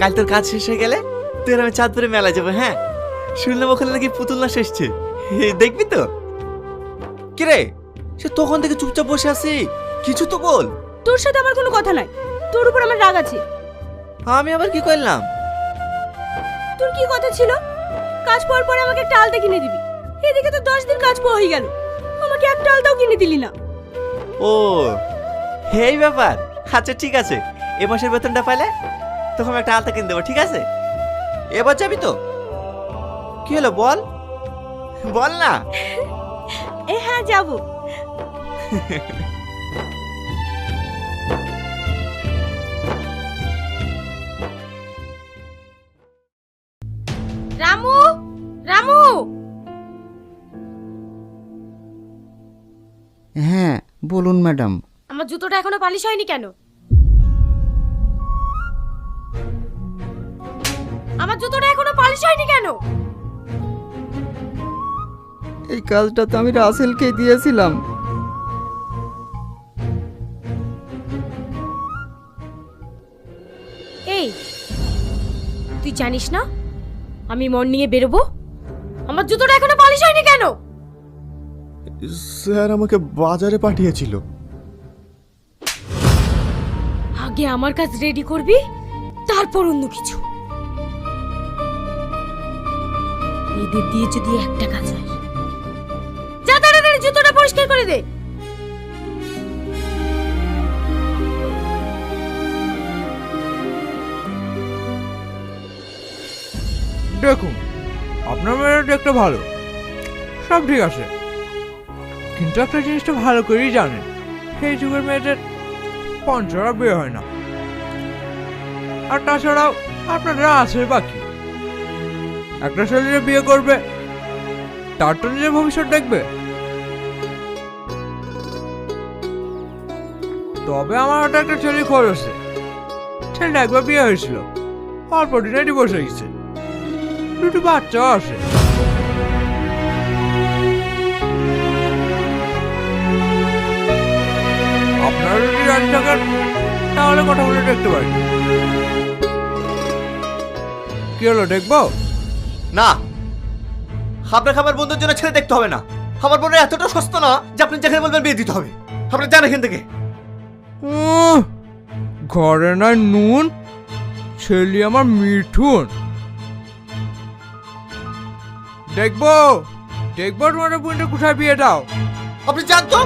কাল তোর কাজ শেষ হয়ে গেলে তুই আর আমি চাঁদপুরে মেলা যাবো। হ্যাঁ, শুনলাম ওখানে নাকি পুতুল নাচ এসছে, দেখবি তো? কিরে, সে তখন থেকে চুপচাপ বসে আছি, কিছু তো বল। তোর সাথে আমার কোনো কথা নাই, তোর উপর আমার রাগ আছে। আমি আবার কি করলাম? তোর কি কথা ছিল কাজ পর পরে আমাকে একটা আলতা কিনে দিবি? এদিকে তো 10 দিন কাজ হয়ে গেল, আমাকে একটা আলতাও কিনে দিলি না। ও এই ব্যাপার, আচ্ছা ঠিক আছে, এ মাসের বেতনটা পাইলে তখন একটা আলতা কিনে দেবো, ঠিক আছে? এবার যাবি তো? কি হলো বল, বল না। হ্যাঁ যাব। রামু, রামু। হ্যাঁ বলুন ম্যাডাম। আমার জুতোটা এখনো পালিশ হয়নি কেন? আমার জুতোটা এখনো পালিশ হয়নি কেন? এই কাজটা তো আমি রাসেলকে দিয়েছিলাম। এই, তুই জানিস না আমি মর্নিং এ বেরোবো? আমার জুতোটা এখনো পালিশ হয়নি কেন? স্যার আমাকে বাজারে পাঠিয়েছিল। আগে আমার কাজ রেডি করবি, তারপর অন্য কিছু। এদের দিয়ে যদি একটা কাজ হয়, যা তাড়াতাড়ি জুতোটা পরিষ্কার করে দে। দেখুন, আপনার মেয়েটা একটা ভালো, সব ঠিক আছে, কিন্তু একটা জিনিসটা ভালো করেই জানেন, সেই যুগের মেয়েদের পঞ্চরা বিয়ে হয় না। আর তাছাড়াও আপনারা আছে বাকি, একটা ছেলে বিয়ে করবে তার তো নিজের ভবিষ্যৎ দেখবে। তবে আমার ওটা একটা ছেলে খবর আছে, ছেলেটা একবার বিয়ে হয়েছিল, অল্প দিনে ডিভোর্স হয়ে গেছে, দুটো বাচ্চাও আছে। আপনারা যদি রাজি থাকেন তাহলে কথা বলে দেখতে পারি। কি হলো, দেখবো? না, আপনার খাবার বন্ধুর জন্য ছেলে দেখতে হবে না। আমার বোনের এতটা সস্তা না যে আপনি যেখানে বলবেন বিয়ে দিতে হবে। আপনার যান এখান থেকে। ঘরে নয় নুন, ছেলে আমার মিঠুন। দেখবো দেখবো তোমার বোনটা কোথায় বিয়ে দাও। আপনি যান তো।